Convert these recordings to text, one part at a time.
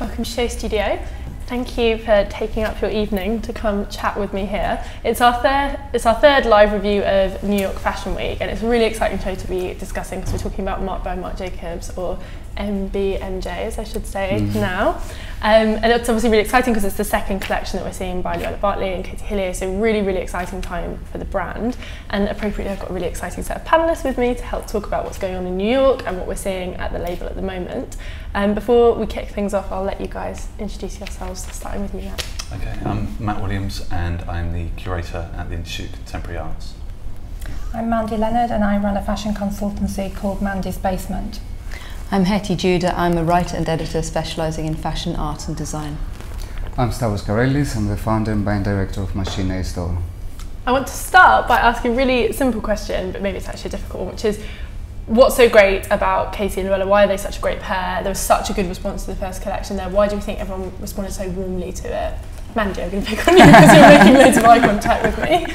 Welcome to SHOWstudio. Thank you for taking up your evening to come chat with me here. It's our third live review of New York Fashion Week, and it's a really exciting show to be discussing because we're talking about Marc by Marc Jacobs, or MBMJ as I should say now. And it's obviously really exciting because it's the second collection that we're seeing by Luella and Hettie, so really exciting time for the brand. And appropriately I've got a really exciting set of panellists with me to help talk about what's going on in New York and what we're seeing at the label at the moment. Before we kick things off, I'll let you guys introduce yourselves, starting with you, Matt. Okay, I'm Matt Williams and I'm the curator at the Institute of Contemporary Arts. I'm Mandi Lennard and I run a fashion consultancy called Mandi's Basement. I'm Hettie Judah. I'm a writer and editor specialising in fashion, art and design. I'm Stavros Karelis. I'm the founder and buying director of Machine A Store. I want to start by asking a really simple question, but maybe it's actually a difficult one, which is, what's so great about Katie and Luella? Why are they such a great pair? There was such a good response to the first collection there. Why do you think everyone responded so warmly to it? Mandi, I'm going to pick on you because you're making loads of eye contact with me.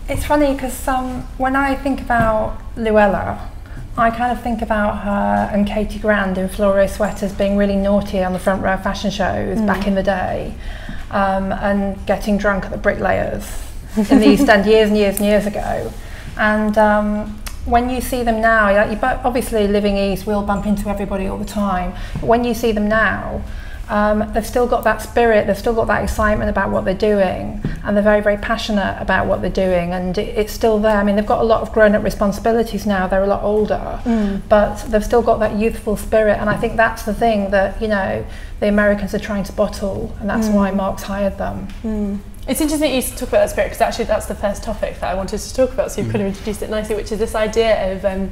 It's funny because when I think about Luella, I kind of think about her and Katie Grand in fluoro sweaters being really naughty on the front row of fashion shows back in the day, and getting drunk at the Bricklayers in the East End years and years ago. And when you see them now, obviously living east, we all bump into everybody all the time, but when you see them now, they've still got that spirit, they've still got that excitement about what they're doing, and they're very passionate about what they're doing, and it's still there. I mean, they've got a lot of grown-up responsibilities now, they're a lot older, but they've still got that youthful spirit, and I think that's the thing that, you know, the Americans are trying to bottle, and that's why Marc's hired them. It's interesting that you talk about that spirit, because actually that's the first topic that I wanted to talk about, so you've kind of introduced it nicely, which is this idea of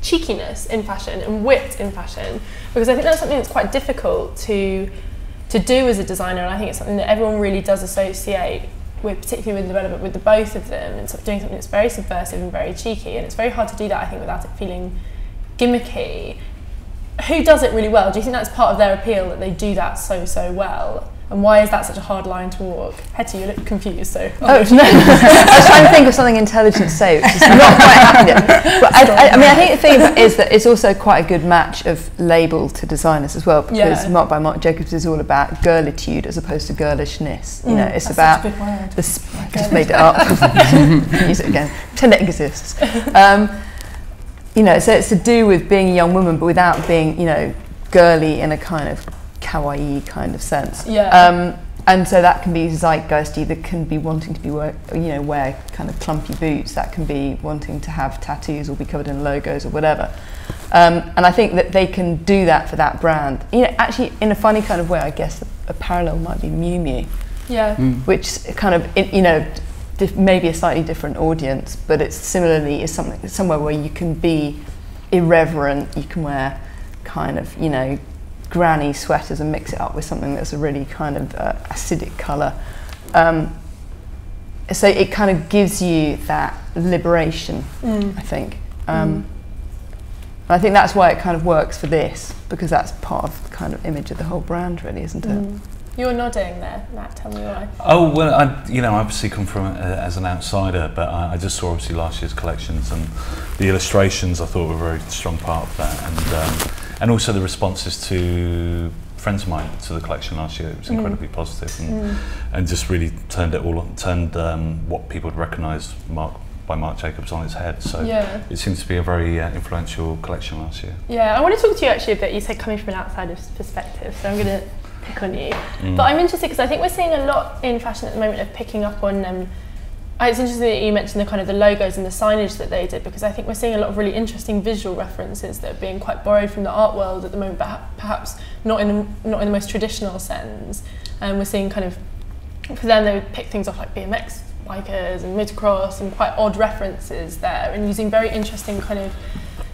cheekiness in fashion and wit in fashion, because I think that's something that's quite difficult to do as a designer, and I think it's something that everyone really does associate with, particularly with development, with the both of them, and sort of doing something that's very subversive and very cheeky, and it's very hard to do that, I think, without it feeling gimmicky. Who does it really well? Do you think that's part of their appeal, that they do that so well? And why is that such a hard line to walk? Hettie, you look confused, so... Oh, no. I was trying to think of something intelligent to say, which is not quite happening yet. But I mean, I think the thing is that it's also quite a good match of label to designers as well, because Marc by Marc Jacobs is all about girlitude as opposed to girlishness. You know, it's about... Such a good word. Just made it up. Use it again. Pretend it exists. You know, so it's to do with being a young woman, but without being, you know, girly in a kind of kawaii kind of sense. And so that can be zeitgeisty, that can be wanting to be wear kind of clumpy boots, that can be wanting to have tattoos or be covered in logos or whatever. And I think that they can do that for that brand. You know, actually in a funny kind of way, I guess a parallel might be Miu Miu. Yeah. Which kind of, you know, maybe a slightly different audience, but it's similarly is somewhere where you can be irreverent, you can wear kind of, you know, granny sweaters and mix it up with something that's a really kind of acidic colour. So it kind of gives you that liberation, I think. I think that's why it kind of works for this, because that's part of the kind of image of the whole brand, really, isn't it? You're nodding there, Matt, tell me why. Oh, well, I obviously come from as an outsider, but I just saw obviously last year's collections, and the illustrations I thought were a very strong part of that, and also the responses to friends of mine to the collection last year. It was incredibly positive, and just really turned what people would recognise Marc by Marc Jacobs on its head. So it seems to be a very influential collection last year. Yeah, I want to talk to you actually a bit. You said coming from an outsider's perspective, so I'm going to pick on you. But I'm interested because I think we're seeing a lot in fashion at the moment of picking up on it's interesting that you mentioned the kind of the logos and the signage that they did, because I think we're seeing a lot of really interesting visual references that are being quite borrowed from the art world at the moment, but perhaps not in the most traditional sense. And we're seeing kind of, for them, they would pick things off like BMX bikers and motocross and quite odd references there, and using very interesting kind of,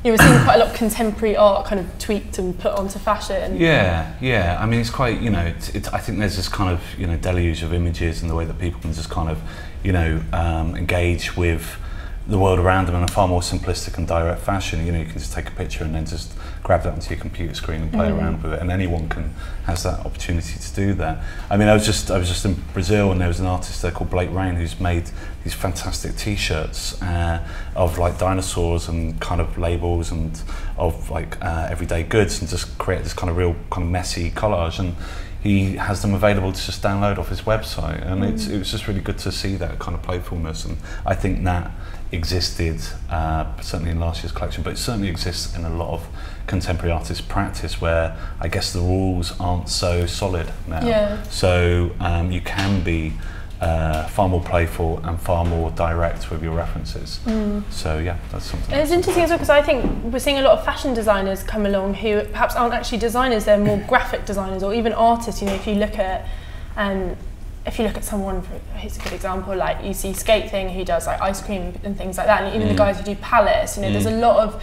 you know, we're seeing quite a lot of contemporary art kind of tweaked and put onto fashion. Yeah. I mean, it's quite, you know, I think there's this kind of, you know, deluge of images and the way that people can just kind of, you know, engage with the world around them in a far more simplistic and direct fashion. You know, you can just take a picture and then just grab that onto your computer screen and play around with it, and anyone has that opportunity to do that. I mean, I was just in Brazil, and there was an artist there called Blake Rain who's made these fantastic T-shirts of like dinosaurs and kind of labels and of like everyday goods, and just create this kind of real kind of messy collage. And he has them available to just download off his website, and it was just really good to see that kind of playfulness. And I think that existed certainly in last year's collection, but it certainly exists in a lot of contemporary artists' practice, where I guess the rules aren't so solid now. Yeah. So you can be far more playful and far more direct with your references. So yeah, that's something. And it's interesting as well, because I think we're seeing a lot of fashion designers come along who perhaps aren't actually designers, they're more graphic designers or even artists. You know, if you look at someone, here's a good example, like you see Skate Thing, who does like ice cream and things like that, and even the guys who do Palace, you know, there's a lot of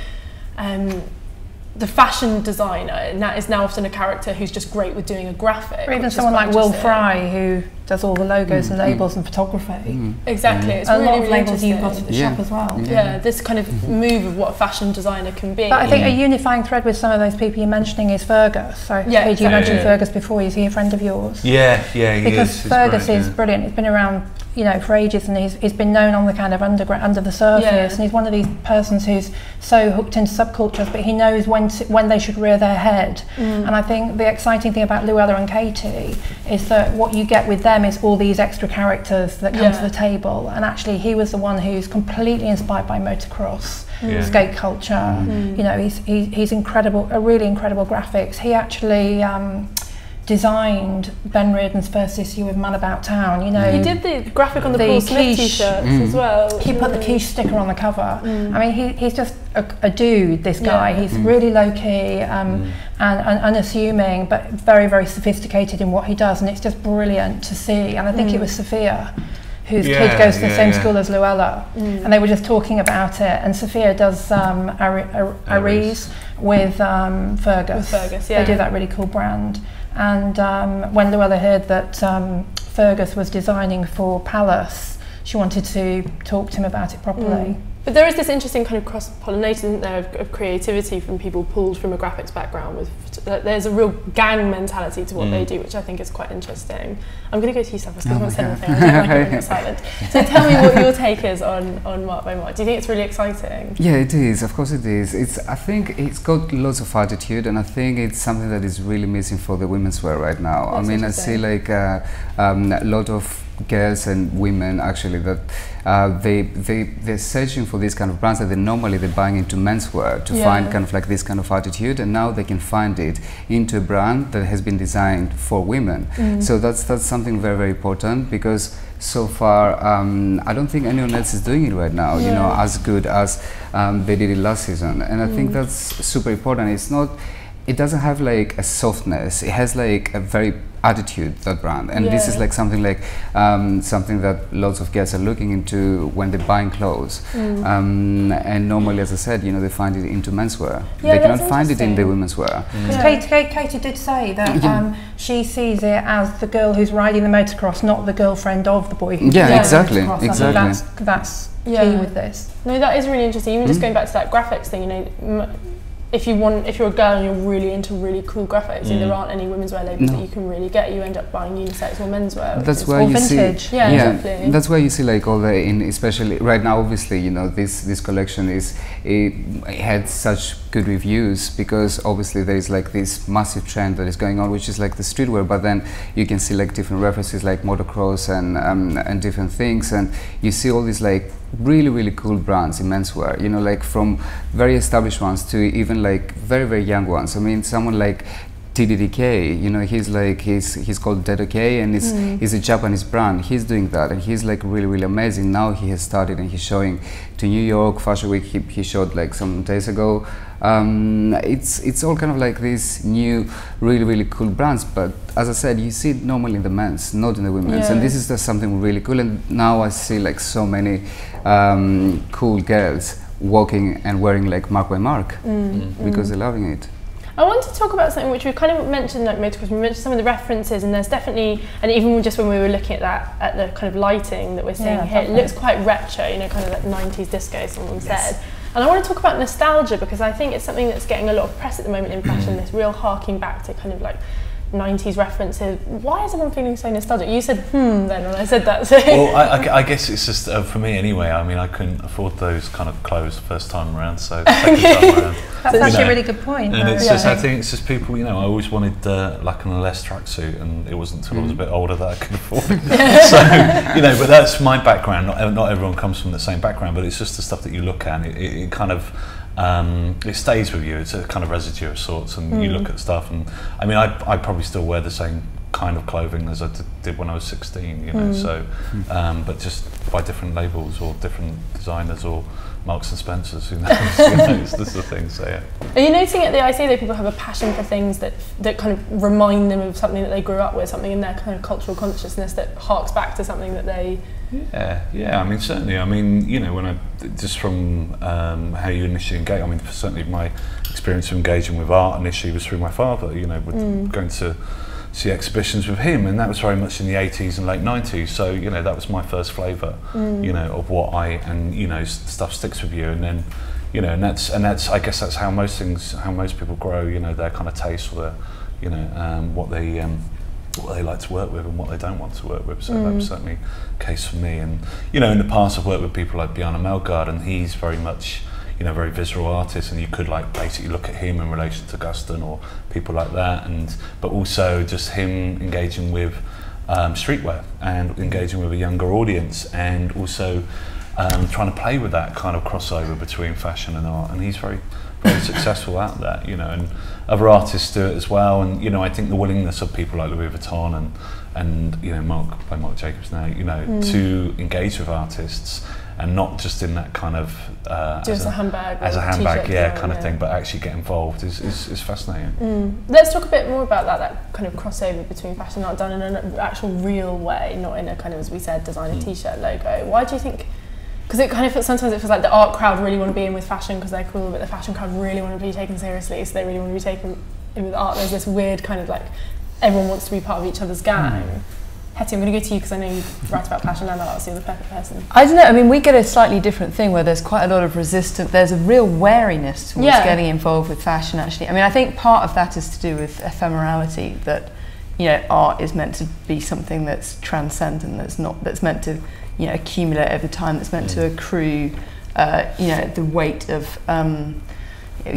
the fashion designer, and that is now often a character who's just great with doing a graphic. Or even someone like Will Fry, who does all the logos and labels and photography. Exactly, it's a really, lot of really labels you've got at the shop as well. Yeah, this kind of move of what a fashion designer can be. But I think a unifying thread with some of those people you're mentioning is Fergus. So Paige, you mentioned Fergus before. Is he a friend of yours? Yeah, he is. Because Fergus is brilliant. He's been around, you know, for ages, and he's been known on the kind of underground, under the surface, and he's one of these persons who's so hooked into subcultures, but he knows when they should rear their head. And I think the exciting thing about Luella and Katie is that what you get with them is all these extra characters that come to the table, and actually he was the one who's completely inspired by motocross, skate culture. You know, he's incredible, a really incredible graphics. He actually designed Ben Reardon's first issue of Man About Town. You know, he did the graphic on the Paul Smith t-shirts as well. He put the quiche sticker on the cover. I mean, he's just a dude, this guy. He's really low-key and unassuming, but very, very sophisticated in what he does, and it's just brilliant to see. And I think it was Sophia, whose kid goes to the same school as Luella, and they were just talking about it. And Sophia does Aries with Fergus. They do that really cool brand. And when Luella heard that Fergus was designing for Palace, she wanted to talk to him about it properly. But there is this interesting kind of cross-pollination, isn't there, of creativity from people pulled from a graphics background. There's a real gang mentality to what they do, which I think is quite interesting. I'm going to go to you, Stavros, because I won't say anything. I don't like it when you're silent. So tell me what your take is on Marc by Marc. Do you think it's really exciting? Yeah, it is. Of course it is. I think it's got lots of attitude, and I think it's something that is really missing for the womenswear right now. I mean, I see like a lot of girls and women actually that they're searching for these kind of brands that they're buying into menswear to find kind of like this kind of attitude, and now they can find it into a brand that has been designed for women. So that's something very, very important, because so far I don't think anyone else is doing it right now, you know, as good as they did it last season. And I think that's super important. It doesn't have like a softness, it has like a very attitude, that brand. And this is like something that lots of girls are looking into when they're buying clothes. And normally, as I said, you know, they find it into menswear. They cannot find it in the women's wear. Katie did say that she sees it as the girl who's riding the motocross, not the girlfriend of the boy who's exactly. That's key with this. No, that is really interesting. Even just going back to that graphics thing, you know, if you're a girl and you're really into really cool graphics, and there aren't any women's wear labels that you can really get, you end up buying unisex or menswear. That's where you vintage. See, exactly. That's where you see like all the, especially right now, obviously, you know, this collection it had such good reviews, because obviously there is like this massive trend that is going on, which is like the streetwear, but then you can see like different references like motocross and different things, and you see all these like really, really cool brands in menswear, you know, like from very established ones to even like very, very young ones. I mean, someone like TDDK, you know, he's called Dead OK, and he's a Japanese brand. He's doing that, and he's like really, really amazing. Now he has started, and he's showing to New York Fashion Week. He showed like some days ago. It's all kind of like these new, really, really cool brands. But as I said, you see it normally in the men's, not in the women's, and this is just something really cool. And now I see like so many cool girls walking and wearing like Marc by Marc because they're loving it. I want to talk about something which we've kind of mentioned, like motocross, we mentioned some of the references, and there's definitely, and even just when we were looking at that, at the kind of lighting that we're seeing here, it looks quite retro, you know, kind of like 90s disco, someone said. And I want to talk about nostalgia, because I think it's something that's getting a lot of press at the moment in fashion, this real harking back to kind of like 90s references. Why is everyone feeling so nostalgic? You said then when I said that. So. Well, I guess it's just for me anyway. I mean, I couldn't afford those kind of clothes the first time around, so the second time around. That's actually a really good point. And it's just, I think it's just people, you know, I always wanted like an LS tracksuit, and it wasn't until I was a bit older that I could afford it. So, you know, but that's my background. Not everyone comes from the same background, but it's just the stuff that you look at, and it kind of, it stays with you. It's a kind of residue of sorts, and you look at stuff, and I mean, I probably still wear the same kind of clothing as I did when I was 16, you know, so, but just by different labels or different designers or Marks and Spencers, who knows, this is the thing, so yeah. Are you noticing at the IC that people have a passion for things that kind of remind them of something that they grew up with, something in their kind of cultural consciousness that harks back to something that they... Yeah, I mean, certainly, I mean, you know, when I, just from how you initially engage, I mean, certainly my experience of engaging with art initially was through my father, you know, with going to see exhibitions with him, and that was very much in the 80s and late 90s, so, you know, that was my first flavour, you know, of what and, you know, stuff sticks with you, and then, you know, and that's, I guess that's how most people grow, you know, their kind of taste for their, you know, what they like to work with and what they don't want to work with, so that was certainly the case for me. And, you know, in the past I've worked with people like Bjarne Melgaard, and he's very much, you know, very visceral artist, and you could like basically look at him in relation to Guston or people like that, and but also just him engaging with streetwear and engaging with a younger audience, and also trying to play with that kind of crossover between fashion and art, and he's very successful at that, you know, and other artists do it as well. And, you know, I think the willingness of people like Louis Vuitton and you know, Marc Jacobs now, you know, to engage with artists, and not just in that kind of as a handbag, kind of thing, but actually get involved is fascinating. Let's talk a bit more about that kind of crossover between fashion and art done in an actual real way, not in a kind of, as we said, designer t-shirt logo. Why do you think? Because it kind of feels, sometimes it feels like the art crowd really want to be in with fashion because they're cool, but the fashion crowd really want to be taken seriously, so they really want to be taken in with art. There's this weird kind of like, everyone wants to be part of each other's gang. Hettie, I'm going to go to you because I know you write about fashion and art, so you're the perfect person. I don't know, I mean, we get a slightly different thing where there's quite a lot of resistance, there's a real wariness towards getting involved with fashion, actually. I mean, I think part of that is to do with ephemerality, that, you know, art is meant to be something that's transcendent, that's meant to, you know, accumulate over time, that's meant to accrue, you know, the weight of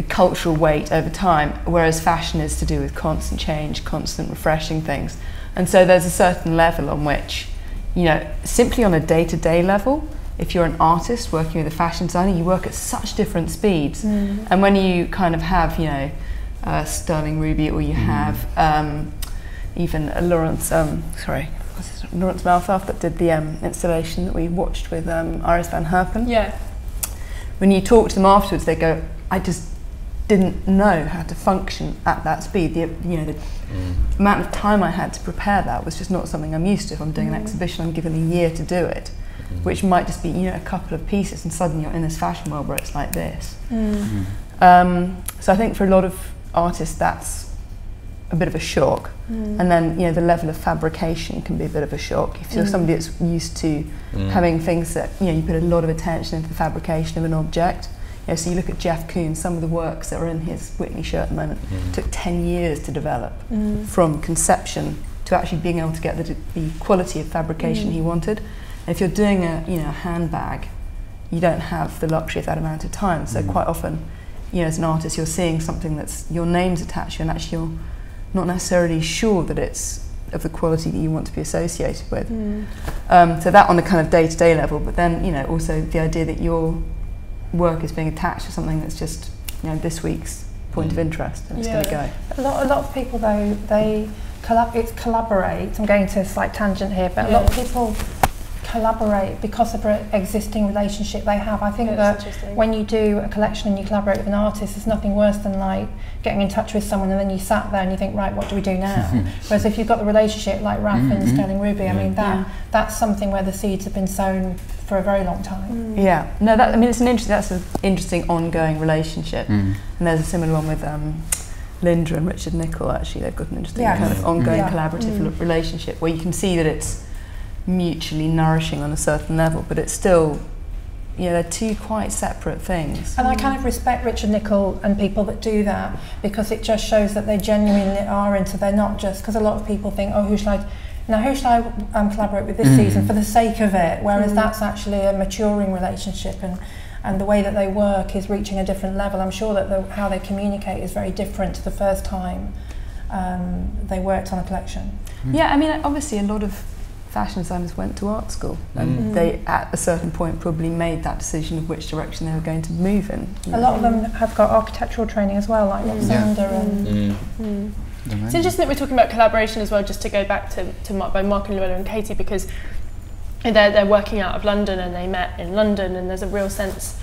cultural weight over time, whereas fashion is to do with constant change, constant refreshing things. And so there's a certain level on which, you know, simply on a day-to-day level, if you're an artist working with a fashion designer, you work at such different speeds. And when you kind of have, you know, Sterling Ruby, or you have even Lawrence, Lawrence Malthoff that did the installation that we watched with Iris van Herpen. Yeah. When you talk to them afterwards, they go, I just didn't know how to function at that speed. The amount of time I had to prepare that was just not something I'm used to. If I'm doing an exhibition, I'm given a year to do it, which might just be, you know, a couple of pieces, and suddenly you're in this fashion world where it's like this. So I think for a lot of artists that's a bit of a shock. And then, you know, the level of fabrication can be a bit of a shock. If you're somebody that's used to having things that, you know, you put a lot of attention into the fabrication of an object. You know, so you look at Jeff Koons, some of the works that are in his Whitney shirt at the moment took 10 years to develop, from conception to actually being able to get the quality of fabrication he wanted. And if you're doing a handbag, you don't have the luxury of that amount of time. So quite often, you know, as an artist, you're seeing something that's your name's attached to, and actually you're not necessarily sure that it's of the quality that you want to be associated with. So that on the kind of day-to-day level, but then, you know, also the idea that your work is being attached to something that's just, you know, this week's point of interest, and it's going to go. A lot of people though, it's collaborate. I'm going to a slight tangent here, but a lot of people collaborate because of an existing relationship they have. I think that when you do a collection and you collaborate with an artist, there's nothing worse than like getting in touch with someone and then you sat there and you think, right, what do we do now? Whereas if you've got the relationship like Raf and Sterling Ruby, I mean, that's something where the seeds have been sown for a very long time. Yeah, no, that's an interesting ongoing relationship. And there's a similar one with Linda and Richard Nicol, actually, they've got an interesting kind of ongoing collaborative relationship where you can see that it's mutually nourishing on a certain level, but it's still, you know, they're two quite separate things. And I kind of respect Richard Nicol and people that do that, because it just shows that they genuinely are into, they're not just, because a lot of people think, oh, who should I collaborate with this season for the sake of it, whereas that's actually a maturing relationship, and the way that they work is reaching a different level. I'm sure that how they communicate is very different to the first time they worked on a collection. Yeah, I mean, obviously a lot of fashion designers went to art school, and they at a certain point probably made that decision of which direction they were going to move in. A lot of them have got architectural training as well, like Roxander and... It's interesting that we're talking about collaboration as well, just to go back to Marc and Luella and Katie, because they're working out of London and they met in London, and there's a real sense,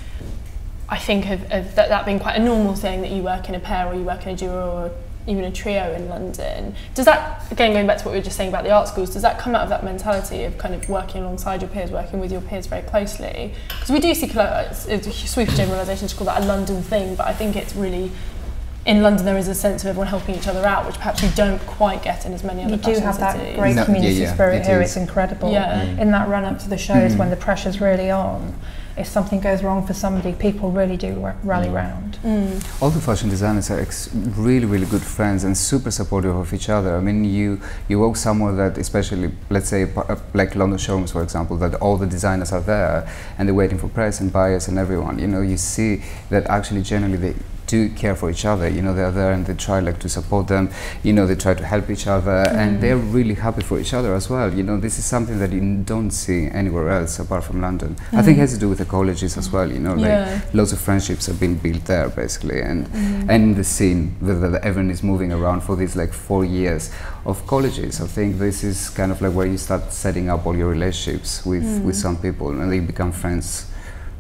I think, of that being quite a normal thing, that you work in a pair or you work in a duo or even a trio in London. Does that, again going back to what we were just saying about the art schools, does that come out of that mentality of kind of working alongside your peers, working with your peers very closely? Because we do see, it's a sweeping generalisation to call that a London thing, but I think it's really, in London there is a sense of everyone helping each other out, which perhaps you don't quite get in as many other cities. You do have that great community spirit here, it's incredible. In that run up to the shows when the pressure's really on, if something goes wrong for somebody, people really do rally round. All the fashion designers are really, really good friends and super supportive of each other. I mean, you walk somewhere that, especially, let's say, like London showrooms, for example, that all the designers are there and they're waiting for press and buyers and everyone. You know, you see that actually generally they do care for each other. You know, they're there and they try like to support them. You know, they try to help each other, and they're really happy for each other as well. You know, this is something that you don't see anywhere else apart from London. I think it has to do with the colleges as well. You know, like lots of friendships have been built there basically, and in the scene that everyone is moving around for these like 4 years of colleges. I think this is kind of like where you start setting up all your relationships with some people, and they become friends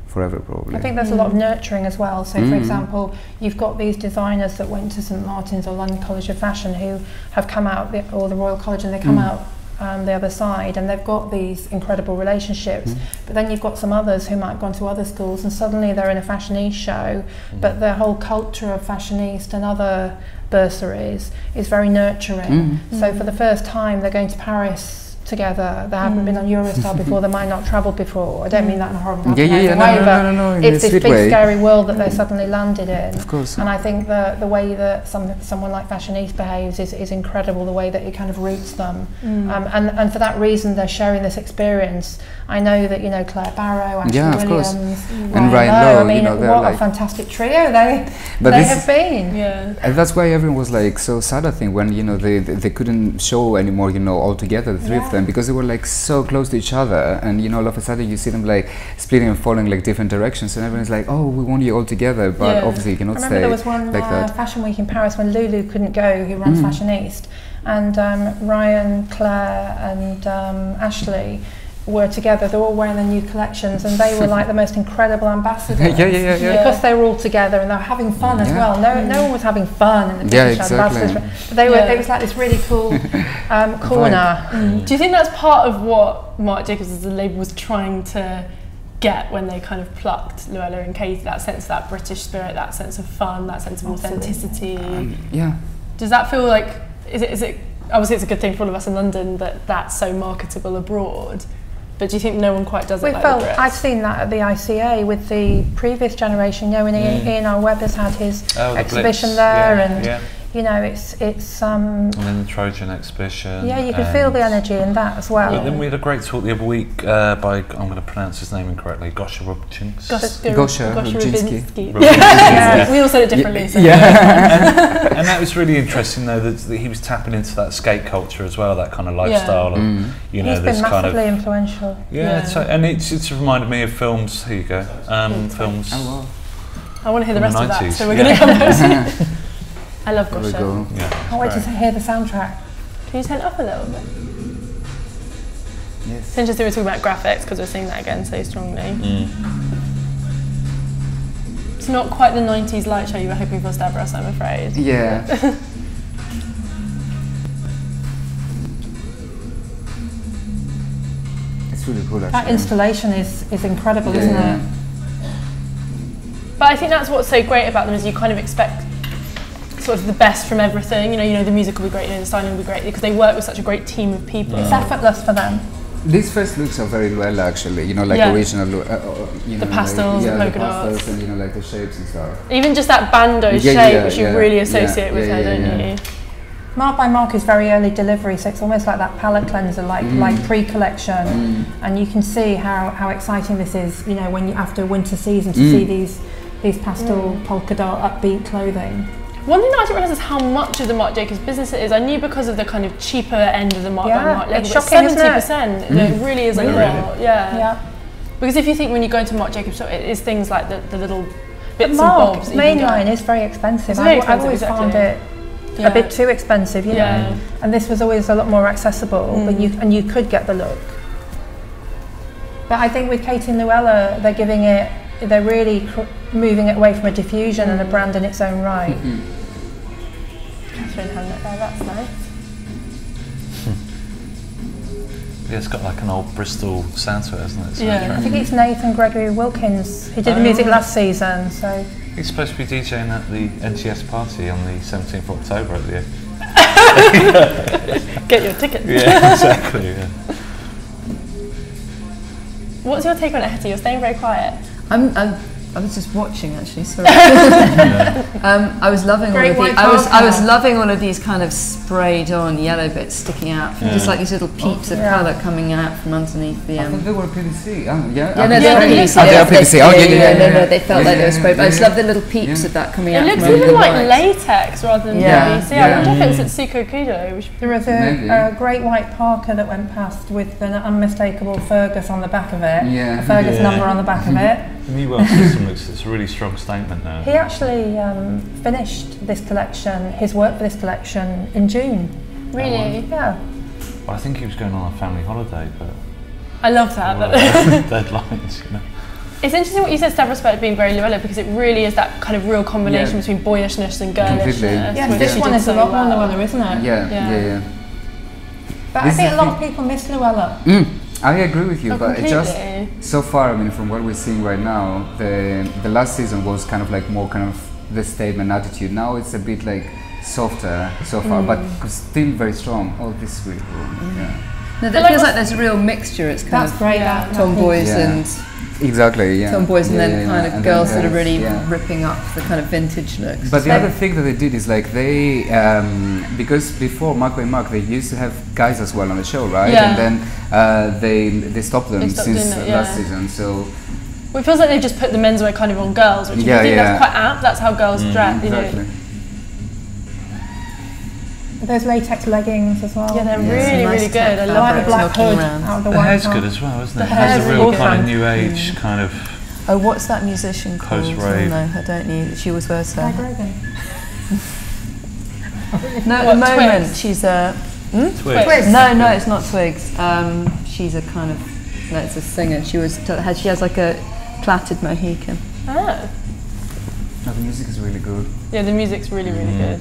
forever, probably. I think there's a lot of nurturing as well. So, for example, you've got these designers that went to St Martin's or London College of Fashion who have come out, or the Royal College, and they come out the other side, and they've got these incredible relationships. But then you've got some others who might have gone to other schools, and suddenly they're in a fashioniste show, but the whole culture of fashioniste and other bursaries is very nurturing. So for the first time, they're going to Paris together. They haven't been on Eurostar before. They might not travelled before. I don't mean that in a horrible way, no, it's this big scary world that they suddenly landed in. Of course. And I think the way that someone like Fashioniste behaves is incredible. The way that it kind of roots them, and for that reason they're sharing this experience. I know that, you know, Claire Barrow, Ashley Williams, and Ryan Lowe. I mean, you know, what like a fantastic trio they have been. And that's why everyone was like so sad, I think, when, you know, they couldn't show anymore, you know, all together, the three of them, because they were like so close to each other, and, you know, all of a sudden you see them like splitting and falling like different directions, and everyone's like, oh, we want you all together, but obviously you cannot stay. There was one like that. Fashion Week in Paris when Lulu couldn't go, who runs Fashioniste, and Ryan, Claire and Ashley were together. They were all wearing their new collections, and they were like the most incredible ambassadors. Because they were all together and they were having fun as well. No one was having fun in the British ambassadors. But they were. It was like this really cool corner. Do you think that's part of what Marc Jacobs as a label was trying to get when they kind of plucked Luella and Katie? That sense of that British spirit, that sense of fun, that sense of authenticity. Does that feel like? Is it? Obviously, it's a good thing for all of us in London that that's so marketable abroad. But do you think no one quite does it like the Brits? I've seen that at the ICA with the previous generation. You know, when Ian R. Webb has had his exhibition there, and you know, it's and then the Trojan exhibition. Yeah, you can feel the energy in that as well. But then we had a great talk the other week by, I'm going to pronounce his name incorrectly, Gosha Rubczynski. Gosha Rubczynski. We all said it differently. So. And that was really interesting, though, that he was tapping into that skate culture as well, that kind of lifestyle. Of, you know, he's been massively influential. So, and it's reminded me of films. Here you go, films. Oh, wow. I want to hear the rest of that, so we're going to come back to I love Gosha. I want to hear the soundtrack. Can you turn it up a little bit? Yes. It's interesting we're talking about graphics because we're seeing that again so strongly. It's not quite the 90s light show you were hoping for, Stavros, I'm afraid. Yeah. It's really cool, actually. That installation is incredible, isn't it? But I think that's what's so great about them is you kind of expect sort of the best from everything. You know, the music will be great, the styling will be great, because they work with such a great team of people. It's effortless for them. These first looks are very Luella, actually. Like original, the pastels, like, the polka dots, and like the shapes and stuff. Even just that bandeau shape, which you really associate with her, don't you? Marc by Marc is very early delivery, so it's almost like that palette cleanser, like pre-collection, and you can see how exciting this is. When you after winter season to see these pastel polka dot upbeat clothing. One thing that I didn't realise is how much of the Marc Jacobs business it is. I knew because of the kind of cheaper end of the Marc by Marc label, it's shocking, 70%. It really is a lot. Yeah. Because if you think when you go into Marc Jacobs shop, it is things like the little bits and Marc bobs. mainline is very expensive. It's very I've always found it a bit too expensive, and this was always a lot more accessible, but you could get the look. But I think with Katie and Luella, they're really moving it away from a diffusion and a brand in its own right. Catherine Hamlet there, that's nice. Yeah, it's got like an old Bristol sound to it, hasn't it? So I think it's Nathan Gregory Wilkins. He did the music last season, so. He's supposed to be DJing at the NTS party on the 17th of October at the Get your tickets. Yeah, exactly. Yeah. What's your take on it, Hettie? You're staying very quiet. I was just watching, actually. Sorry. I was loving all of these. I was loving all of these kind of sprayed-on yellow bits sticking out, from just like these little peeps of colour coming out from underneath the. I thought they were PVC. They were PVC. They were PVC. Oh no, they felt like they were sprayed. I just love the little peeps of that coming out. It looks even like latex rather than PVC. I wonder if it's at Suko Kudo. There was a great white Parker that went past with an unmistakable Fergus on the back of it. A Fergus number on the back of it. The New World system it's a really strong statement now. He actually finished this collection, his work for this collection, in June. Really? Yeah. Well, I think he was going on a family holiday, but... I love that. Deadlines, It's interesting what you said, Stavros, about it being very Luella, because it really is that kind of real combination between boyishness and girlishness. Yes, this one is a lot more Luella, isn't it? Yeah. But I think a lot of people miss Luella. I agree with you, but completely. it just so far, from what we're seeing right now, the last season was kind of like more kind of the statement attitude. Now it's a bit like softer so far, but still very strong. Oh, this is really cool. No, that feels like there's a real mixture. It's kind of great. Tomboys and tomboys and then kind of girls that are really ripping up the kind of vintage looks. But the other thing that they did is like they, because before Marc by Marc they used to have guys as well on the show, right? And then they stopped them since last season. So. Well, it feels like they've just put the menswear kind of on girls, which I think that's quite apt. That's how girls dress, Exactly. Those latex leggings as well. Yeah, they're really good. I love the black hood out of the The white hair's top. good as well, isn't it? It hair's has a real awesome. kind of new age kind of... Oh, what's that musician called? Post-rave. No, I don't know. She was worse there. No, What, at the moment Twigs? she's a... Twigs. No, it's not Twigs. She's a kind of... No, it's a singer. She has like a plaited Mohican. Ah. No, the music is really good. Yeah, the music's really good.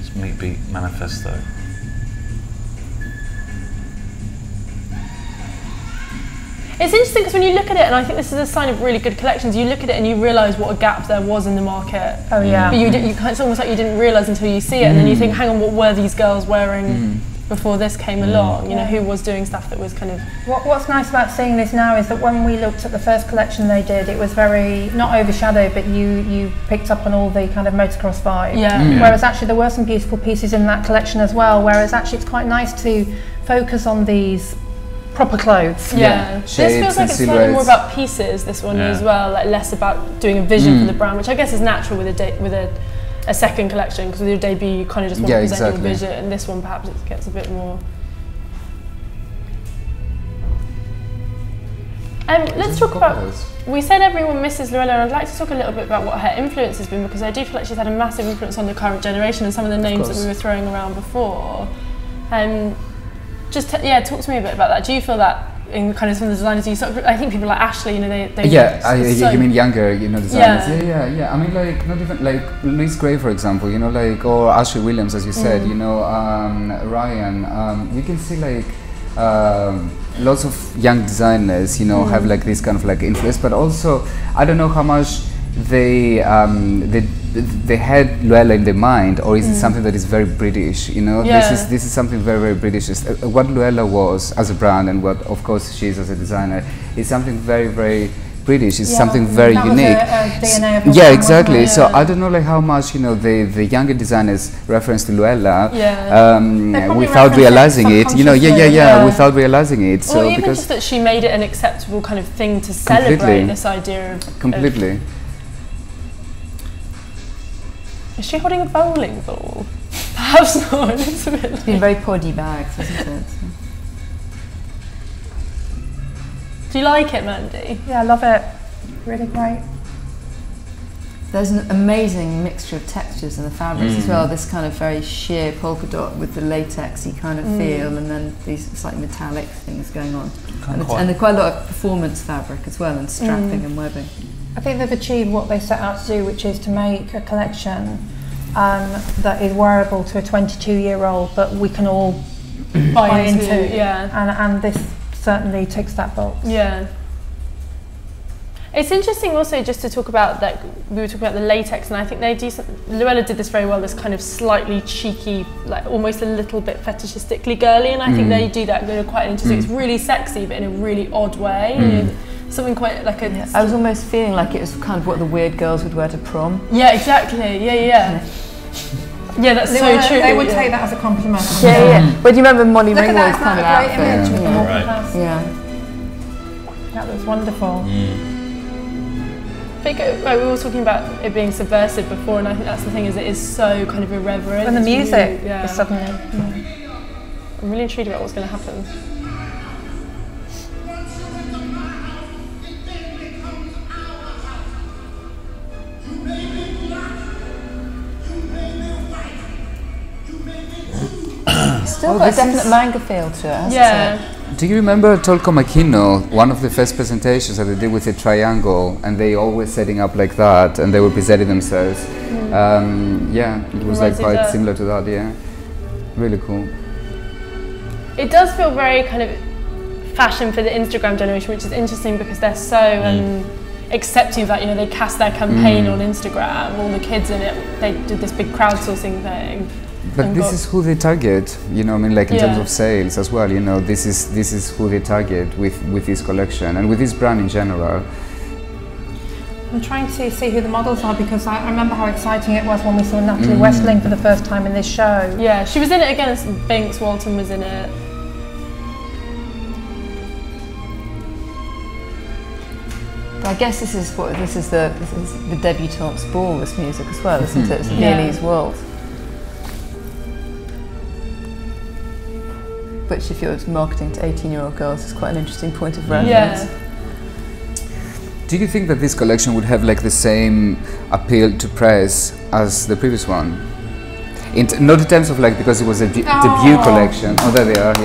It's Meat Beat Manifesto. It's interesting because when you look at it, and I think this is a sign of really good collections, you look at it and you realise what a gap there was in the market. Oh yeah. But it's almost like you didn't realise until you see it, and then you think, hang on, what were these girls wearing before this came along? You know, who was doing stuff that was kind of... What's nice about seeing this now is that when we looked at the first collection they did, it was very, not overshadowed, but you picked up on all the kind of motocross vibe. Whereas actually there were some beautiful pieces in that collection as well, whereas actually it's quite nice to focus on these proper clothes. This feels like it's slightly more about pieces, this one as well, like less about doing a vision for the brand, which I guess is natural with a second collection, because with your debut you kind of just want to present your vision, and this one perhaps it gets a bit more... let's talk about... We said everyone misses Luella, and I'd like to talk a little bit about what her influence has been, because I do feel like she's had a massive influence on the current generation and some of the names that we were throwing around before. Talk to me a bit about that. Do you feel that in kind of some of the designers you sort of, I think people like Ashley, you know, they you mean younger, you know, designers? Yeah. I mean, like not even like Louise Gray, for example, you know, like, or Ashley Williams, as you said, you know, Ryan. You can see like lots of young designers, you know, have like this kind of like influence, but also I don't know how much they had Luella in their mind, or is it something that is very British? You know, this is something very, very British. What Luella was as a brand, and what of course she is as a designer, is something very, very British. It's something very unique. DNA of yeah, exactly. So I don't know, like how much the younger designers reference to Luella without realizing it. You know, without realizing it. So even just that she made it an acceptable kind of thing to celebrate this idea of completely. Is she holding a bowling ball? Perhaps not. It's been very poddy bags, isn't it? Do you like it, Mandi? Yeah, I love it. Really great. There's an amazing mixture of textures in the fabrics as well. This kind of very sheer polka dot with the latexy kind of feel, and then these slightly metallic things going on. And there's quite a lot of performance fabric as well, and strapping and webbing. I think they've achieved what they set out to do, which is to make a collection that is wearable to a 22-year-old, but we can all buy into. And this certainly ticks that box. Yeah. It's interesting also just to talk about that, we were talking about the latex, and I think they do, Luella did this very well, this kind of slightly cheeky, like almost a little bit fetishistically girly, and I think they do that quite interesting. It's really sexy, but in a really odd way. You know, something quite like a... I was almost feeling like it was kind of what the weird girls would wear to prom. Yeah, exactly. Yeah, that's so true. They would take that as a compliment. But do you remember Molly Ringwald's kind of outfit? That was wonderful. I think we were talking about it being subversive before, and I think that's the thing, is it is so kind of irreverent. And the music is suddenly... I'm really intrigued about what's going to happen. Still got a definite manga feel to it, hasn't it? Do you remember Tolko Makino, one of the first presentations that they did with a triangle, and they always setting up like that, and they were presenting themselves? It was like quite similar to that. Really cool. It does feel very kind of fashion for the Instagram generation, which is interesting because they're so accepting of that. You know, they cast their campaign on Instagram, all the kids in it, they did this big crowdsourcing thing. But this is who they target, you know, I mean, like in terms of sales as well, you know, this is who they target with this collection and with this brand in general. I'm trying to see who the models are, because I remember how exciting it was when we saw Natalie Westling for the first time in this show. Yeah, she was in it against Binks, Walton was in it. I guess this is the debutante's ball, this music as well, isn't it? It's Neely's world. Which, if you're marketing to 18-year-old girls, is quite an interesting point of reference. Do you think that this collection would have like the same appeal to press as the previous one? Not in terms of like, because it was a debut collection. Oh, there they are,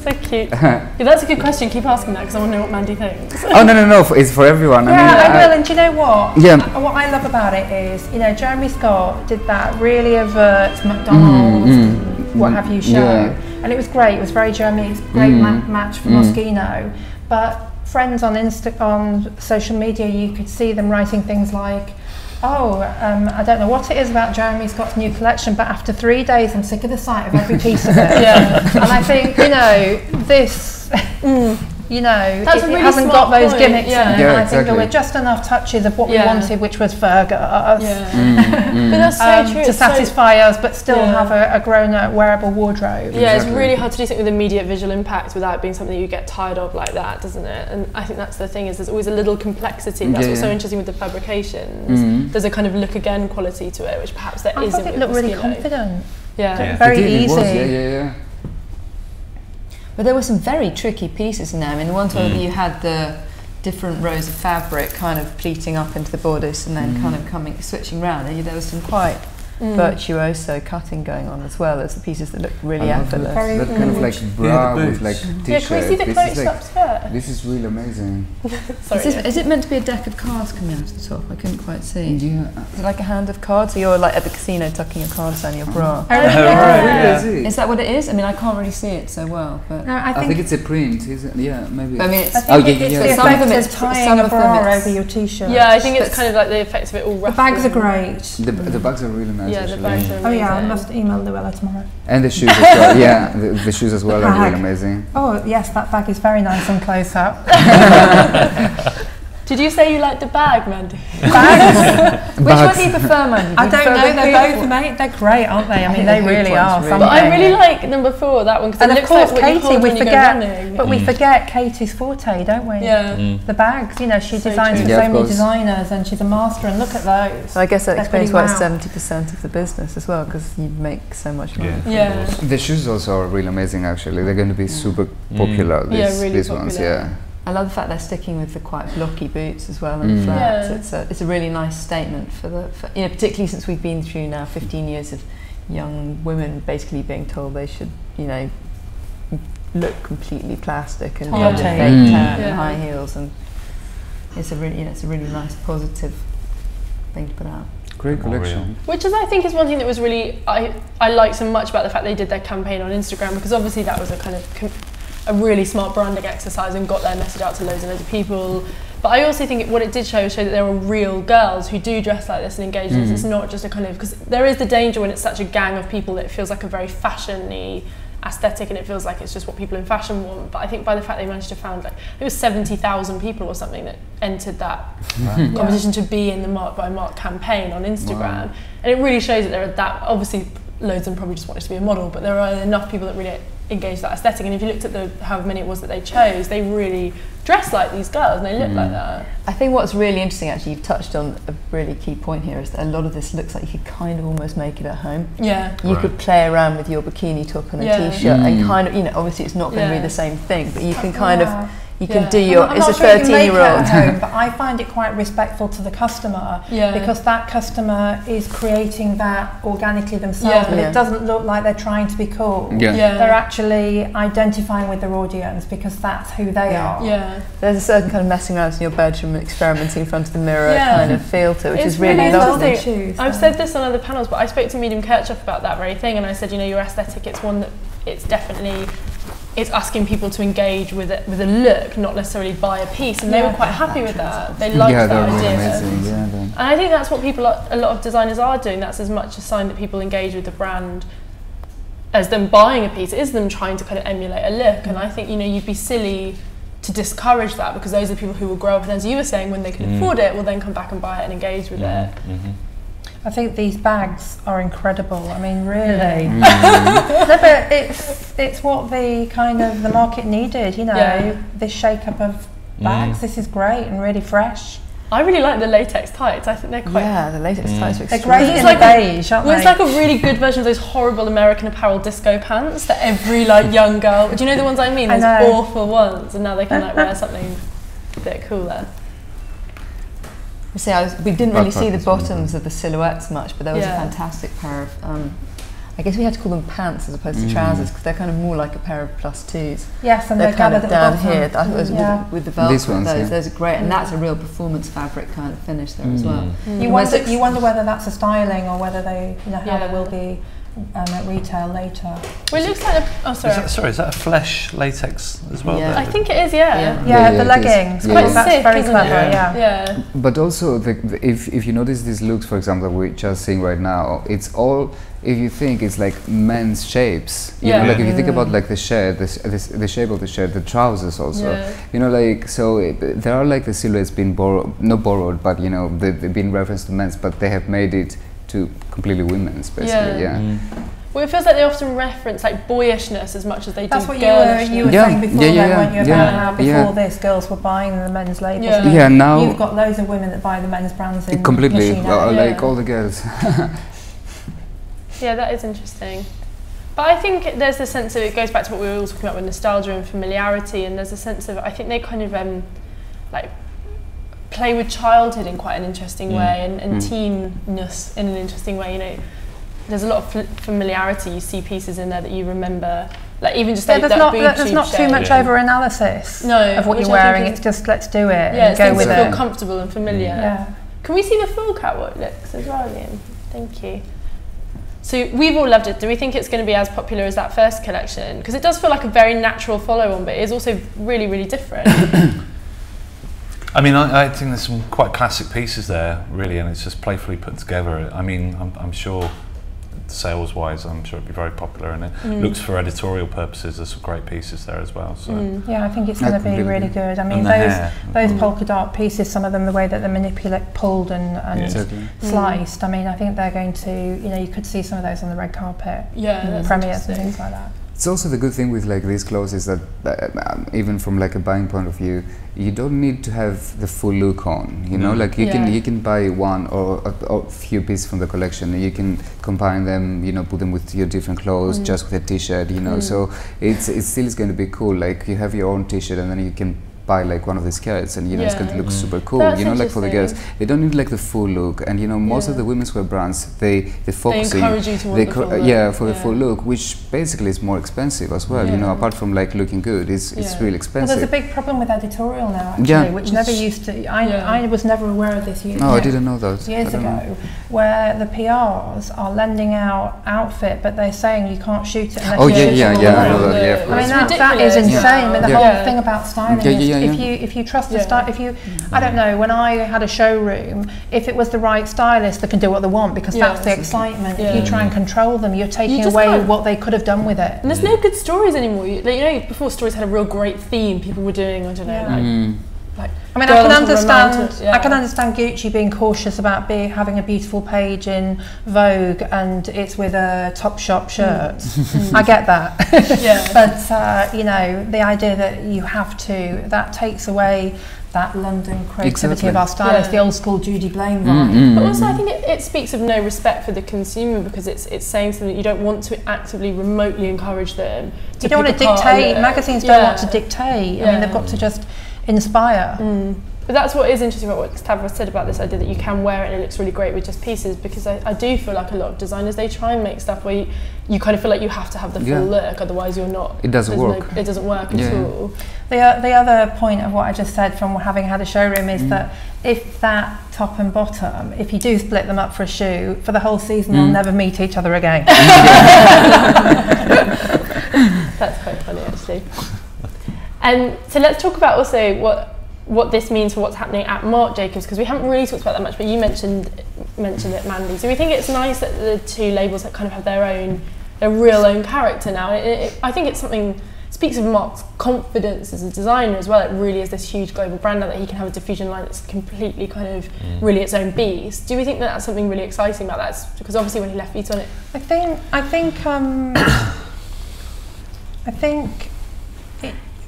So cute. That's a good question. Keep asking that, because I want to know what Mandi thinks. Oh, no, it's for everyone. I will, and do you know what? What I love about it is, you know, Jeremy Scott did that really overt McDonald's, what have you show. And it was great. It was very Jeremy. It's a great match for Moschino. But friends on social media, you could see them writing things like, I don't know what it is about Jeremy Scott's new collection, but after 3 days I'm sick of the sight of every piece of it. And I think, you know, this, you know, it hasn't got those gimmicks in it. And I think there were just enough touches of what we wanted, which was Fergus. But that's so true. To satisfy us, but still have a grown-up wearable wardrobe. Yeah, it's really hard to do something with immediate visual impact without it being something you get tired of like that, doesn't it? And I think that's the thing, is there's always a little complexity. That's what's so interesting with the fabrications. There's a kind of look again quality to it, which perhaps there isn't. I thought it looked really confident. Very easy. But there were some very tricky pieces in there. I mean, the ones where you had the different rows of fabric kind of pleating up into the bodice and then kind of switching round. And there was some quite virtuoso cutting going on as well as the pieces that look really effortless. That kind of like bra with like t-shirt. Yeah, can we see the close-up skirt? This is really amazing. Sorry. Is it meant to be a deck of cards coming out of the top? I couldn't quite see. Yeah. Is it like a hand of cards? So you're like at the casino tucking your cards down your bra? Is that what it is? I mean, I can't really see it so well, but No, I think it's a print, is it? Yeah, maybe. I mean, it's I think it's the some of them effect it's of tying some a of them bra it's over your t-shirt. Yeah, I think it's kind of like the effects of it all The ruffled. bags are great. The bags are really nice. Yeah, actually. the bags are Oh yeah, I amazing. must email Luella tomorrow. And the shoes as well. Yeah, the shoes as well are Bag. really amazing. Oh yes, that bag is very nice and close up. Did you say you liked the bag, Mandy? Bags? Which one do you prefer, Mandy? I don't know. They're both, mate. They're great, aren't they? I mean, they really are. Really But I really like number 4, that one, because And it of looks course, like what you Katie, hold we when you go forget, running. but we forget Katie's forte, don't we? Yeah. The bags. You know, she So designs true. for Yeah, so of many course. designers, and she's a master. And look at those. So I guess that They're explains pretty why it's wow. 70% of the business as well, because you make so much money. Yeah. The shoes also are really amazing. Actually, they're going to be super popular. Yeah, These, really these ones. popular. Yeah. I love the fact they're sticking with the quite blocky boots as well and flats. Yeah. It's a really nice statement for you know, particularly since we've been through now 15 years of young women basically being told they should, you know, look completely plastic and have a Totally. fake tan Yeah. and high heels, and it's a really, you know, it's a really nice positive thing to put out. Great collection. Which is, I think, is one thing that was really, I like so much about the fact they did their campaign on Instagram, because obviously that was a kind of a really smart branding exercise and got their message out to loads and loads of people. But I also think what it did show that there were real girls who do dress like this and engage in this. It's not just a kind of, because there is the danger when it's such a gang of people that it feels like a very fashion-y aesthetic and it feels like it's just what people in fashion want. But I think by the fact they managed to found, like, it was 70,000 people or something that entered that competition to be in the Marc by Marc campaign on Instagram. And it really shows that there are that, obviously loads of them probably just wanted to be a model, but there are enough people that really engage that aesthetic. And if you looked at how many it was that they chose, they really dress like these girls and they look like that. I think what's really interesting, actually, you've touched on a really key point here, is that a lot of this looks like you could kind of almost make it at home. Yeah. You could play around with your bikini top and a t-shirt and kind of, you know, obviously it's not going to be the same thing, but you can kind of, you can do your, I'm it's a not sure you can make it 13-year-old. at home, but I find it quite respectful to the customer because that customer is creating that organically themselves, but it doesn't look like they're trying to be cool. They're actually identifying with their audience because that's who they are. There's a certain kind of messing around in your bedroom, experimenting in front of the mirror kind of feel to it, which is really lovely. I've said this on other panels, but I spoke to Medium Kirchhoff about that very thing, and I said, you know, your aesthetic, it's one that it's definitely, it's asking people to engage with it, with a look, not necessarily buy a piece, and they were quite happy with that. They liked that idea. And I think that's what people, a lot of designers are doing. That's as much a sign that people engage with the brand as them buying a piece. It is them trying to kind of emulate a look, and I think, you know, you'd be silly to discourage that, because those are the people who will grow up, and as you were saying, when they can afford it, will then come back and buy it and engage with it. I think these bags are incredible. I mean, really. No, but it's what the kind of the market needed, you know, this shake-up of bags. This is great and really fresh. I really like the latex tights. I think they're quite... Yeah, the latex tights are They're great in like beige, aren't they? It's like a really good version of those horrible American Apparel disco pants that every like young girl... Do you know the ones I mean? Those awful ones. And now they can like wear something a bit cooler. See, we didn't really see the bottoms of the silhouettes much, but there was a fantastic pair of, I guess we had to call them pants as opposed to trousers, because they're kind of more like a pair of +2s. Yes, and they're kind of down bottom. here. I thought it was with the velvet. These ones, those are great, and that's a real performance fabric kind of finish there as well. You wonder whether that's a styling or whether they, you know, how they will be at retail later. Well, it looks like Is that a flesh latex as well? Yeah. I think it is, yeah. The leggings. Quite That's sick, very isn't clever, it? yeah. But also, if you notice these looks, for example, we're just seeing right now, it's all, if you think it's like men's shapes, you know, like if you think about like the shirt, the shape of the shirt, the trousers also, you know, like, so there are like the silhouettes being not borrowed, but you know, they've been referenced to men's, but they have made it to completely women's, basically, Well, it feels like they often reference like boyishness as much as they do That's what girlishness. you were saying before, weren't you, about how before this girls were buying the men's labels. Now you've got loads of women that buy the men's brands in completely, Machine like all the girls. Yeah, that is interesting. But I think there's the sense of, it goes back to what we were all talking about with nostalgia and familiarity, and there's a sense of, I think they kind of like play with childhood in quite an interesting way, and teenness in an interesting way, you know. there's a lot of familiarity. You see pieces in there that you remember, like even just there's not shade. too much over analysis of what you're wearing. It's just let's do it and go with it. Feel comfortable and familiar. Yeah. Can we see the full catwalk looks as well, Ian? Thank you. So we've all loved it. Do we think it's going to be as popular as that first collection? Because it does feel like a very natural follow-on, but it is also really, really different. I mean, I think there's some quite classic pieces there, really, and it's just playfully put together. I mean, I'm sure, sales-wise, I'm sure it'd be very popular, and it looks for editorial purposes. There's some great pieces there as well. So yeah, I think it's going to be really good. I mean, those polka dot pieces, some of them, the way that they're pulled and sliced. I mean, I think they're going to, you know, you could see some of those on the red carpet, premieres and things like that. It's also the good thing with like these clothes is that even from like a buying point of view, you don't need to have the full look on. You know, like you can buy one or a few pieces from the collection, and you can combine them. You know, put them with your different clothes, just with a T-shirt. You know, so it still is going to be cool. Like you have your own T-shirt, and then you can buy like one of the skirts, and you know it's going to look super cool. That's, you know, like for the girls, they don't need like the full look. And you know, most of the womenswear brands, they focus they encourage you to want the full look. For the full look, which basically is more expensive as well. You know, apart from like looking good, it's really expensive. Well, there's a big problem with Editorial now, actually, which never used to. I was never aware of this years I didn't know that. Years ago, where the PRs are lending out outfit, but they're saying you can't shoot it unless I know that. I mean, that is insane. But the whole thing about styling is if you trust the style, I don't know, when I had a showroom, if it was the right stylist that can do what they want, because that's the excitement. If you try and control them, you're taking away what they could have done with it. And there's no good stories anymore. You know, before stories had a real great theme, people were doing, I don't know, like I mean, I can understand Gucci being cautious about having a beautiful page in Vogue and it's with a Topshop shirt. I get that. But you know, the idea that you have to, that takes away that London creativity of our stylists, the old school Judy Blaine vibe. But also I think it speaks of no respect for the consumer, because it's saying something that you don't want to actively remotely encourage them to you don't want to dictate. Magazines don't want to dictate. I mean, they've got to just inspire. But that's what is interesting about what Stavros said about this idea that you can wear it and it looks really great with just pieces, because I do feel like a lot of designers, they try and make stuff where you kind of feel like you have to have the full look, otherwise you're not. It doesn't work. It doesn't work at all. The other point of what I just said from having had a showroom is that if that top and bottom, if you do split them up for a shoe, for the whole season they'll never meet each other again. That's quite funny, actually. So let's talk about also what this means for what's happening at Marc Jacobs, because we haven't really talked about that much, but you mentioned it, Mandi. So we think it's nice that the two labels that kind of have their real own character now. I think it's something, speaks of Marc's confidence as a designer as well. It really is this huge global brand now that he can have a diffusion line that's completely kind of really its own beast. Do we think that that's something really exciting about that? Because obviously when he left Vuitton, I think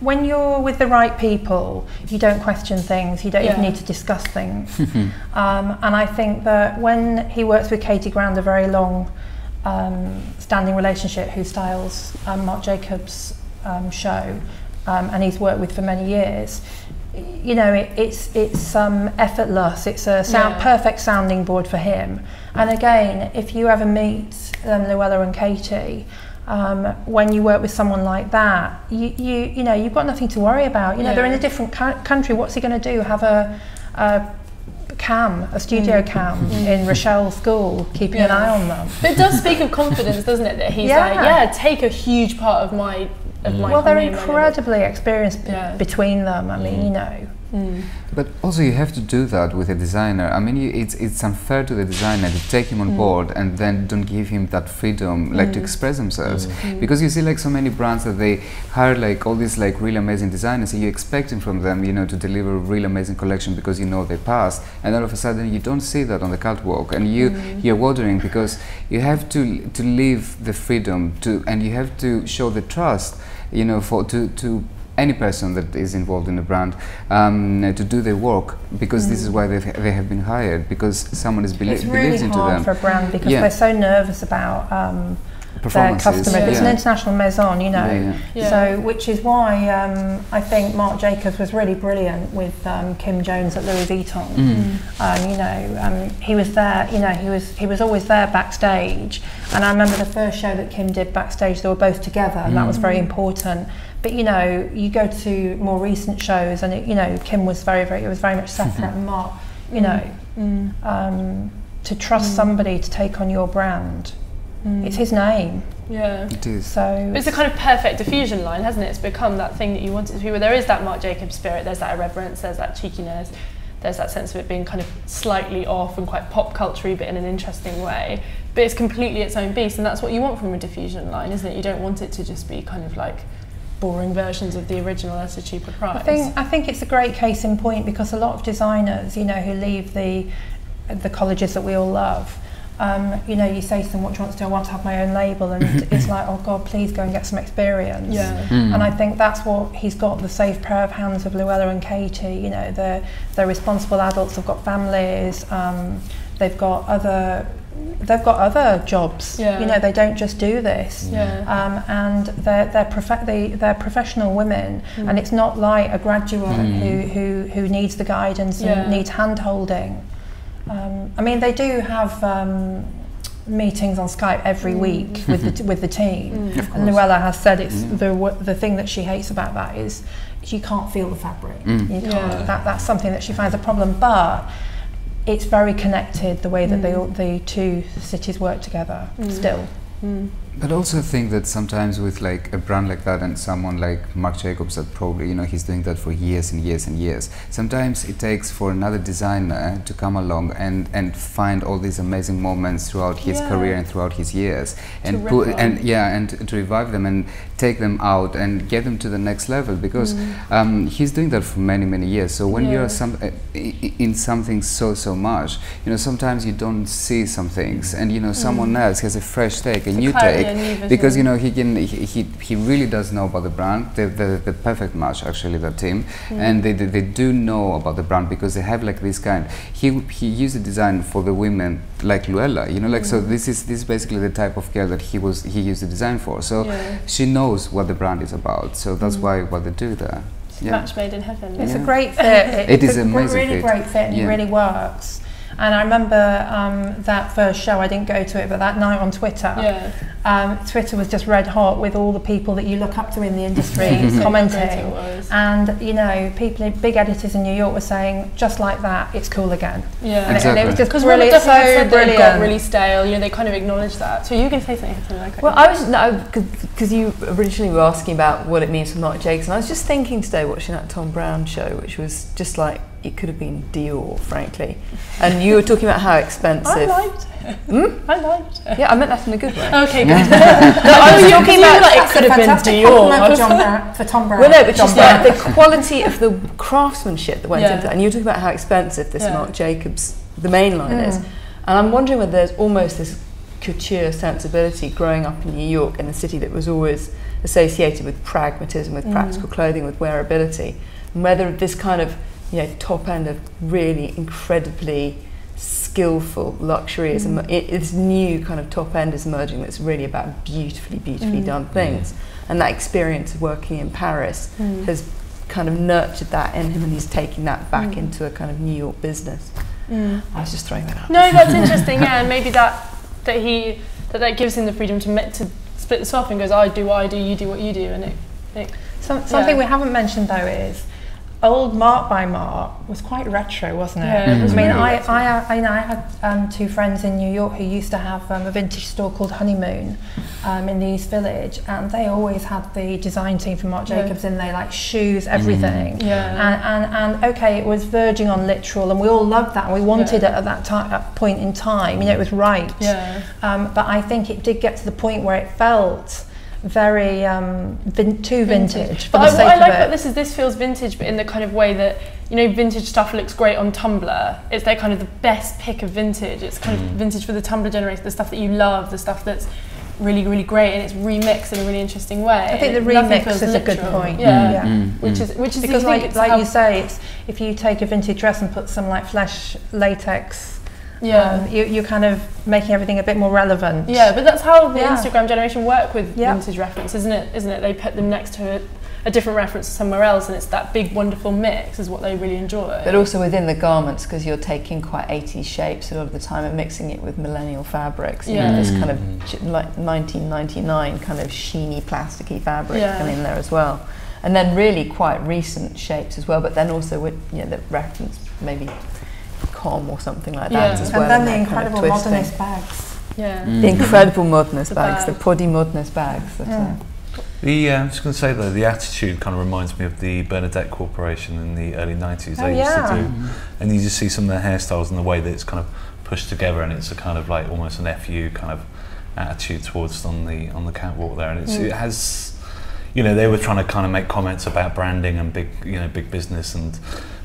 when you're with the right people, you don't question things, you don't even need to discuss things. And I think that when he works with Katie Grand, a very long standing relationship, who styles Marc Jacobs' show, and he's worked with for many years, you know, it's effortless, it's a perfect sounding board for him. And again, if you ever meet Luella and Katie, when you work with someone like that, you know, you've got nothing to worry about. You know, they're in a different country. What's he going to do? Have a studio cam in Rochelle's school, keeping an eye on them. But it does speak of confidence, doesn't it? That he's like, take a huge part of my. Well, they're incredibly experienced between them. I mean, you know. But also you have to do that with a designer. I mean, it's unfair to the designer to take him on board and then don't give him that freedom, like to express themselves. Because you see like so many brands that they hire like all these like really amazing designers, and you're expecting from them, you know, to deliver a really amazing collection because you know they passed, and all of a sudden you don't see that on the catwalk, and you're wondering, because you have to leave the freedom to, and you have to show the trust, you know, to any person that is involved in the brand, to do their work, because this is why they have been hired, because someone is believes into them. It's really hard for a brand, because they're so nervous about their customers. Yeah. It's an international maison, you know. Yeah. So, which is why I think Marc Jacobs was really brilliant with Kim Jones at Louis Vuitton. You know, he was there. You know, he was always there backstage. And I remember the first show that Kim did backstage. They were both together, and that was very important. But you know, you go to more recent shows, and you know, Kim was it was very much separate, and Marc, you know, to trust somebody to take on your brand. It's his name. Yeah. It is. So it's a kind of perfect diffusion line, hasn't it? It's become that thing that you want it to be, where there is that Marc Jacobs spirit, there's that irreverence, there's that cheekiness, there's that sense of it being kind of slightly off and quite pop culture-y, but in an interesting way. But it's completely its own beast, and that's what you want from a diffusion line, isn't it? You don't want it to just be kind of like boring versions of the original at a cheaper price. I think it's a great case in point, because a lot of designers, you know, who leave the colleges that we all love, you know, you say to them, what do you want to do? I want to have my own label, and it's like, oh God, please go and get some experience. Yeah. And I think that's what he's got, the safe pair of hands of Luella and Katie. You know, they're responsible adults, they've got families, they've got other jobs. Yeah. You know, they don't just do this. Yeah. And they're professional women, and it's not like a graduate who needs the guidance and needs hand holding. I mean, they do have meetings on Skype every week with the team. And Luella has said it's the thing that she hates about that is you can't feel the fabric. You can't. That's something that she finds a problem. But it's very connected, the way that the two cities work together still. But also think that sometimes with like a brand like that and someone like Marc Jacobs, that probably, you know, he's doing that for years and years and years. Sometimes it takes for another designer to come along and find all these amazing moments throughout his career and throughout his years, and to revive them and take them out and get them to the next level, because he's doing that for many years. So when you're in something so much, you know, sometimes you don't see some things, and you know, someone else has a fresh take, a new take, because you know, he really does know about the brand. The perfect match, actually, that team, and they do know about the brand, because they have like this kind. He used the design for the women like Luella, you know, like so. This is basically the type of girl that he used the design for. So she knows what the brand is about. So that's why what they do there. Match made in heaven. It's a great fit. It is a really great fit, and it really works. And I remember that first show, I didn't go to it, but that night on Twitter, Twitter was just red hot with all the people that you look up to in the industry commenting. And, you know, big editors in New York were saying, just like that, it's cool again. Yeah, exactly. And it was just really, so brilliant. It got really stale, you know, they kind of acknowledged that. So you can say something like well, I was, because you originally were asking about what it means for Marc Jacobs, and I was just thinking today, watching that Tom Brown show, which was just like, it could have been Dior, frankly. And you were talking about how expensive. I liked it. I liked it. Yeah, I meant that in a good way. Okay, good. I was talking about like it could have been Dior. For Tom Brown. Well, no, but just like the quality of the craftsmanship that went into that. And you were talking about how expensive this Marc Jacobs, the main line is. And I'm wondering whether there's almost this couture sensibility growing up in New York, in a city that was always associated with pragmatism, with practical clothing, with wearability, and whether this kind of, you know, top end of really incredibly skillful luxury is this new kind of top end is emerging that's really about beautifully done things, and that experience of working in Paris has kind of nurtured that in him, and he's taking that back into a kind of New York business. I was just throwing that out. No, that's interesting. Yeah, and maybe that gives him the freedom to split this off and goes, I do what I do, you do what you do, and something we haven't mentioned though is old Marc by Marc was quite retro, wasn't it? Yeah, it was I had two friends in New York who used to have a vintage store called Honeymoon in the East Village, and they always had the design team from Marc Jacobs in there, like shoes, everything. And okay, it was verging on literal, and we all loved that, and we wanted it at that point in time. You know, it was right. But I think it did get to the point where it felt very too vintage. But I like that this feels vintage, but in the kind of way that, you know, vintage stuff looks great on Tumblr. It's their kind of the best pick of vintage. It's kind of vintage for the Tumblr generation, the stuff that you love, the stuff that's really great, and it's remixed in a really interesting way. I think the remix is a good point. Which is because like you say, it's if you take a vintage dress and put some like flesh latex Yeah. You're kind of making everything a bit more relevant. Yeah, but that's how the Yeah. Instagram generation work with Yeah. vintage reference, isn't it? They put them next to a different reference somewhere else, and it's that big wonderful mix is what they really enjoy. But also within the garments, because you're taking quite 80s shapes a lot of the time and mixing it with millennial fabrics. You know, this kind of like 1999 kind of sheeny, plasticky fabric in there as well. And then really quite recent shapes as well, but then also with, you know, the reference maybe com or something like that as well. And then the kind of incredible twisting. modernist bags. Yeah. The incredible modernist bags, bag. the poddy modernist bags. I'm just going to say though, the attitude kind of reminds me of the Bernadette Corporation in the early 90s. They used to do, and you just see some of their hairstyles and the way that it's kind of pushed together, and it's a kind of like almost an FU kind of attitude towards on the catwalk there, and it has, you know, they were trying to kind of make comments about branding and big business and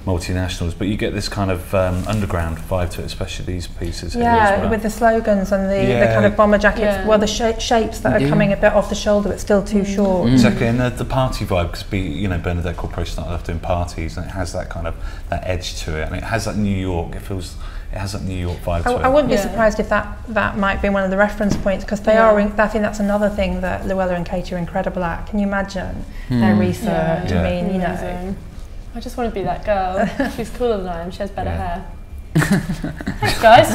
multinationals, but you get this kind of underground vibe to it, especially these pieces here as well. With the slogans and the kind of bomber jackets, well, the shapes that are coming a bit off the shoulder, but still too short. Exactly, and the party vibe, because Bernadette Corporation started off doing parties, and it has that kind of that edge to it, and it has that New York. It has that New York vibe to it. I wouldn't be surprised if that might be one of the reference points, because they are. I think that's another thing that Luella and Katie are incredible at. Can you imagine their research? I mean, you know. I just want to be that girl. She's cooler than I am. She has better hair. Thanks, guys.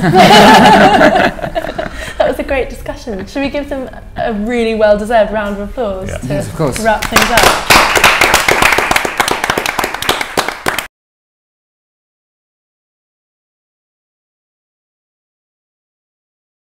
That was a great discussion. Should we give them a really well-deserved round of applause to Yes, of course. wrap things up?